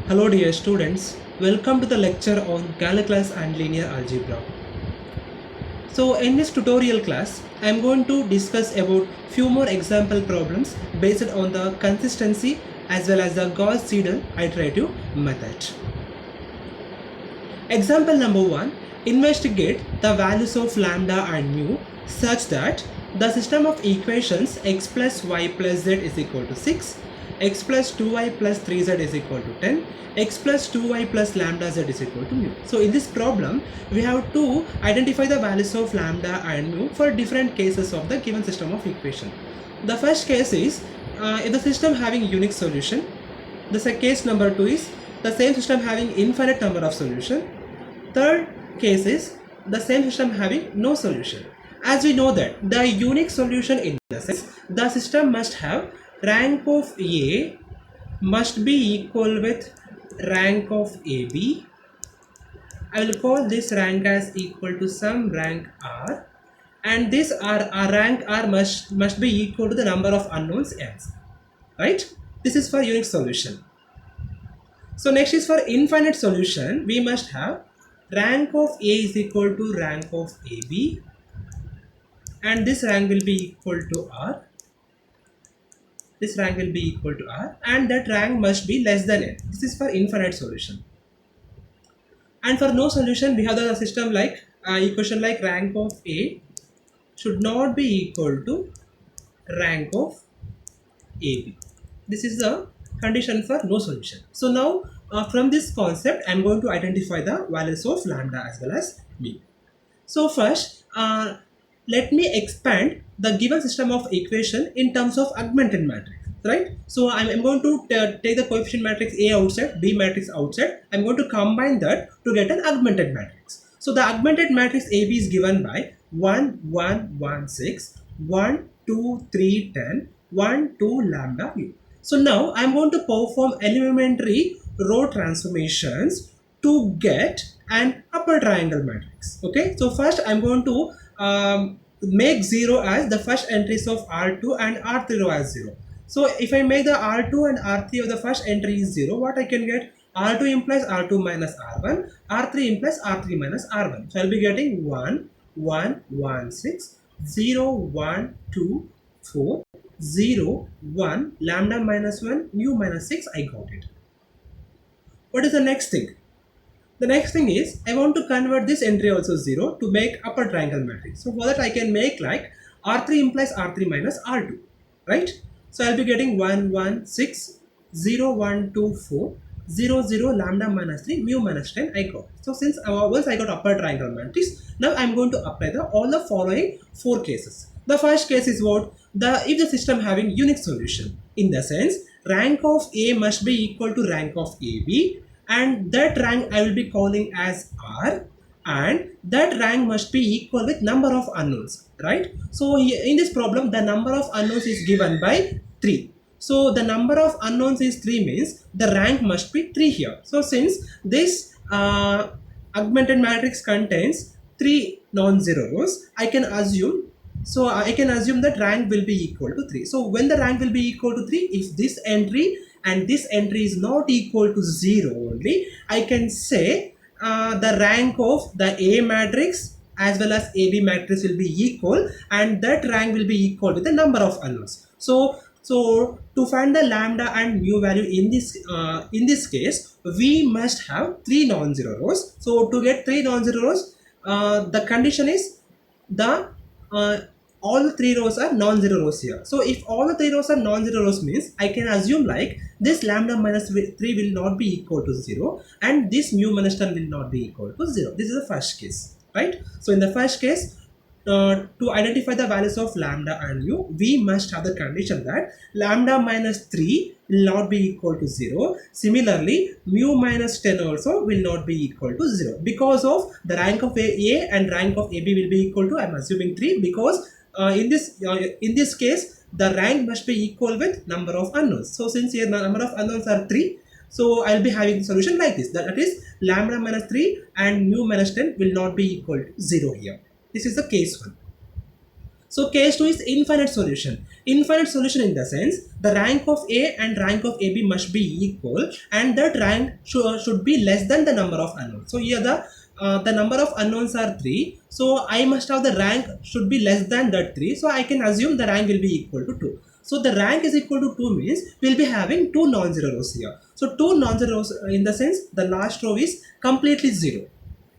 Hello dear students, welcome to the lecture on calculus and linear algebra. So in this tutorial class, I am going to discuss about few more example problems based on the consistency as well as the Gauss-Seidel iterative method. Example number 1, investigate the values of lambda and mu such that the system of equations x plus y plus z is equal to 6, x plus 2y plus 3z is equal to 10, x plus 2y plus lambda z is equal to mu. So in this problem, we have to identify the values of lambda and mu for different cases of the given system of equation. The first case is if the system having unique solution. The case number 2 is the same system having infinite number of solution. Third case is the same system having no solution. As we know that the unique solution in the sense the system must have rank of A must be equal with rank of AB. I will call this rank as equal to some rank R, and this rank R must be equal to the number of unknowns n. Right? This is for unique solution. So next is for infinite solution. We must have rank of A is equal to rank of AB, and this rank will be equal to R. This rank will be equal to R, and that rank must be less than n. This is for infinite solution. And for no solution, we have the system like equation like rank of A should not be equal to rank of AB. This is the condition for no solution. So now from this concept, I am going to identify the values of lambda as well as mu. So first, let me expand the given system of equation in terms of augmented matrix, right? So I'm going to take the coefficient matrix A outside, B matrix outside. I'm going to combine that to get an augmented matrix. So the augmented matrix AB is given by 1, 1, 1, 6, 1, 2, 3, 10, 1, 2 lambda mu. So now I'm going to perform elementary row transformations to get an upper triangle matrix. Okay, so first I'm going to make 0 as the first entries of R2 and R3 row as 0. So if I make the R2 and R3 of the first entry is 0, what I can get? R2 implies R2 minus R1, R3 implies R3 minus R1. So I'll be getting 1, 1, 1, 6, 0, 1, 2, 4, 0, 1, lambda minus 1, mu minus 6, I got it. What is the next thing? The next thing is I want to convert this entry also 0 to make upper triangle matrix. So for that I can make like R3 implies R3 minus R2, right? So I'll be getting 1, 1, 6, 0, 1, 2, 4, 0, 0, lambda minus 3, mu minus 10 I got. So since once I got upper triangle matrix, now I'm going to apply all the following 4 cases. The first case is what? If the system having unique solution, in the sense rank of A must be equal to rank of AB, and that rank I will be calling as R, and that rank must be equal with number of unknowns, right? So in this problem the number of unknowns is given by 3. So the number of unknowns is 3 means the rank must be 3 here. So since this augmented matrix contains 3 non-zero rows, I can assume that rank will be equal to 3. So when the rank will be equal to 3, if this entry and this entry is not equal to 0 only, I can say the rank of the A matrix as well as AB matrix will be equal, and that rank will be equal to the number of unknowns. So to find the lambda and mu value in this case, we must have 3 non-zero rows. So to get 3 non-zero rows, the condition is the all the 3 rows are non-zero rows here. So if all the 3 rows are non-zero rows means I can assume like this lambda minus 3 will not be equal to 0, and this mu minus 10 will not be equal to 0. This is the first case, right? So in the first case, to identify the values of lambda and mu, we must have the condition that lambda minus 3 will not be equal to 0. Similarly, mu minus 10 also will not be equal to 0 because of the rank of A and rank of AB will be equal to, I'm assuming 3, because in this case the rank must be equal with number of unknowns. So since here the number of unknowns are 3, so I'll be having the solution like this, that is lambda minus 3 and mu minus 10 will not be equal to 0 here. This is the case 1. So case 2 is infinite solution. Infinite solution in the sense the rank of A and rank of AB must be equal, and that rank should be less than the number of unknowns. So here the number of unknowns are 3. So I must have the rank should be less than that 3. So I can assume the rank will be equal to 2. So the rank is equal to 2 means we'll be having 2 non-zero rows here. So 2 non-zero rows in the sense the last row is completely 0.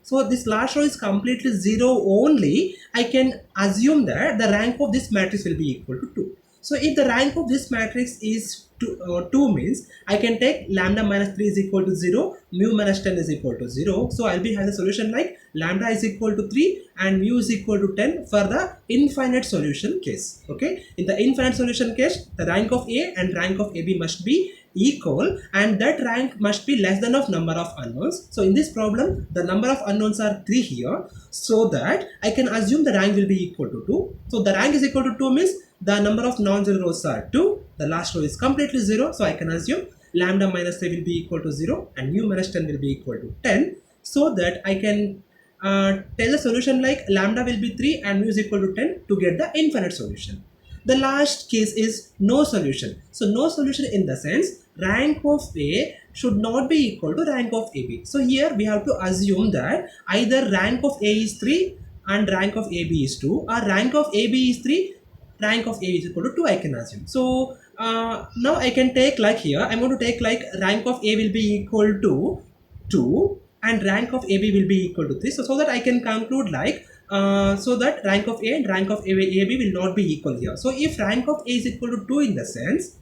So this last row is completely 0 only. I can assume that the rank of this matrix will be equal to 2. So if the rank of this matrix is 2 means I can take lambda minus 3 is equal to 0, mu minus 10 is equal to 0. So I'll be having the solution like lambda is equal to 3 and mu is equal to 10 for the infinite solution case. Okay, in the infinite solution case, the rank of A and rank of AB must be equal, and that rank must be less than of number of unknowns. So in this problem the number of unknowns are 3 here, so that I can assume the rank will be equal to 2. So the rank is equal to 2 means the number of non-zero rows are 2, the last row is completely 0, so I can assume lambda minus 3 will be equal to 0 and mu minus 10 will be equal to 10, so that I can tell the solution like lambda will be 3 and mu is equal to 10 to get the infinite solution. The last case is no solution. So no solution in the sense rank of A should not be equal to rank of AB. So here we have to assume that either rank of A is 3 and rank of AB is 2, or rank of AB is 3, rank of A is equal to 2, I can assume. So now I can take like here, I'm going to take like rank of A will be equal to 2 and rank of AB will be equal to 3. So that I can conclude like so that rank of A and rank of AB will not be equal here. So if rank of A is equal to 2 in the sense,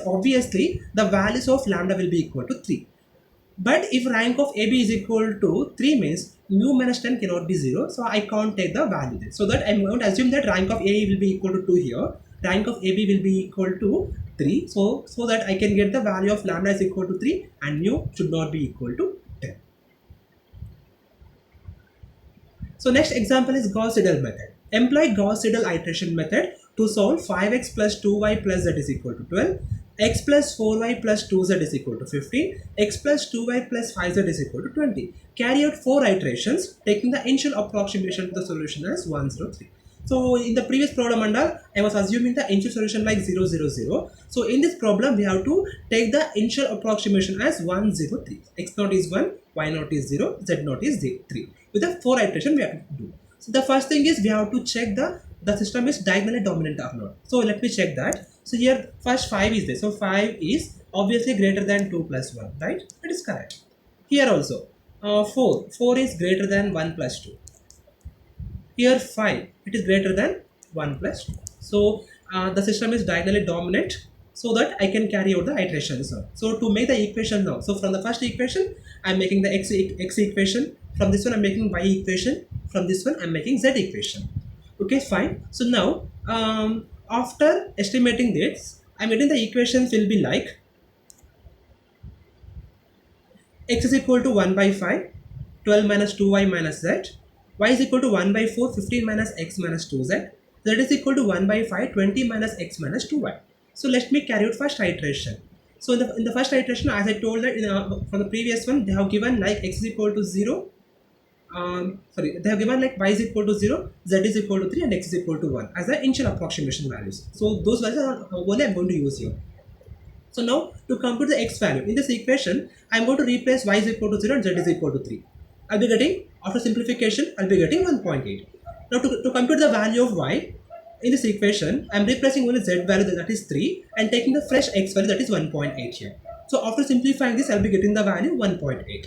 obviously the values of lambda will be equal to 3. But if rank of AB is equal to 3 means mu minus 10 cannot be 0, so I can't take the value there. So that I'm going to assume that rank of A will be equal to 2 here, rank of AB will be equal to 3, so that I can get the value of lambda is equal to 3 and mu should not be equal to 10. So next example is Gauss-Seidel method. Employ Gauss-Seidel iteration method to solve 5x plus 2y plus z is equal to 12, x plus 4y plus 2z is equal to 15, x plus 2y plus 5z is equal to 20. Carry out 4 iterations taking the initial approximation to the solution as 103. So in the previous problem I was assuming the initial solution like 0, 0, 0. So in this problem we have to take the initial approximation as 103. X naught is 1, y naught is 0, z naught is 3. With the 4 iteration we have to do. So the first thing is we have to check the system is diagonally dominant or not. So let me check that. So here first 5 is there. So 5 is obviously greater than 2 plus 1, right? It is correct. Here also 4 is greater than 1 plus 2. Here 5, it is greater than 1 plus 2. So the system is diagonally dominant, so that I can carry out the iterations. So to make the equation now, so from the first equation I am making the x equation, from this one I am making y equation, from this one I am making z equation. Okay, fine. So now after estimating this, I am getting the equations will be like x is equal to 1 by 5, 12 minus 2y minus z, y is equal to 1 by 4, 15 minus x minus 2z, z is equal to 1 by 5, 20 minus x minus 2y. So let me carry out first iteration. So in the first iteration, as I told that from the previous one, they have given like x is equal to 0, they have given like y is equal to 0, z is equal to 3 and x is equal to 1 as the initial approximation values. So those values are only I am going to use here. So now to compute the x value in this equation, I am going to replace y is equal to 0 and z is equal to 3. I'll be getting, after simplification, I'll be getting 1.8. Now to compute the value of y in this equation, I'm replacing only z value, that is 3, and taking the fresh x value, that is 1.8 here. So after simplifying this, I'll be getting the value 1.8.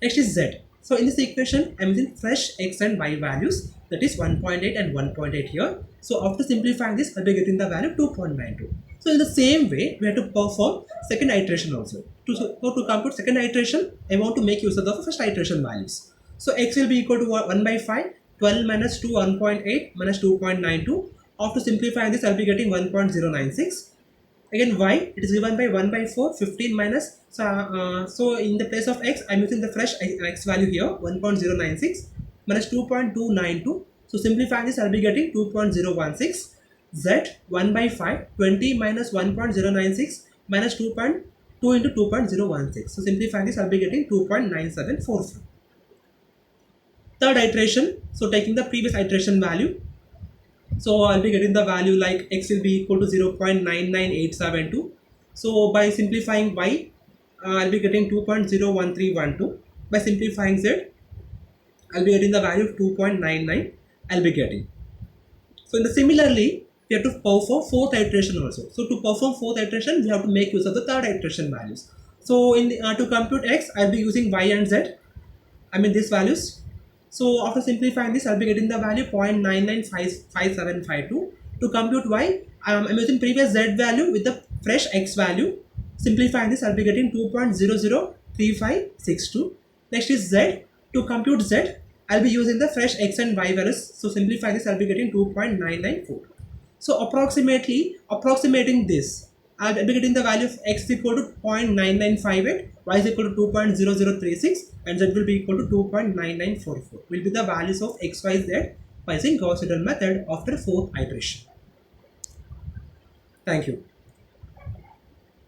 Next is z. So in this equation, I'm using fresh x and y values, that is 1.8 and 1.8 here. So after simplifying this, I'll be getting the value 2.92. So in the same way, we have to perform second iteration also. To compute second iteration, I want to make use of the first iteration values. So x will be equal to 1 by 5, 12 minus 2, 1.8 minus 2.92. After simplifying this, I'll be getting 1.096. Again y, it is given by 1 by 4, 15 minus, so in the place of x, I'm using the fresh x value here, 1.096 minus 2.292. So simplifying this, I'll be getting 2.016. Z 1 by 5, 20 minus 1.096 minus 2.2 into 2.016. So simplifying this, I'll be getting 2.9744. Third iteration, so taking the previous iteration value, So I'll be getting the value like x will be equal to 0.99872. So by simplifying y, I'll be getting 2.01312. By simplifying z, I'll be getting the value of 2.99. I'll be getting. So in the similarly, we have to perform fourth iteration also. So to perform fourth iteration, we have to make use of the third iteration values. So in the, to compute x, I'll be using y and z. I mean these values. So after simplifying this, I'll be getting the value 0.995752. To compute y, I'm using previous z value with the fresh x value. Simplifying this, I'll be getting 2.003562. Next is z. To compute z, I'll be using the fresh x and y values. So simplifying this, I'll be getting 2.994. So approximating this, I'll be getting the value of x equal to 0.9958, y is equal to 2.0036, and z will be equal to 2.9944. Will be the values of x, y, z by using Gauss-Seidel method after fourth iteration. Thank you.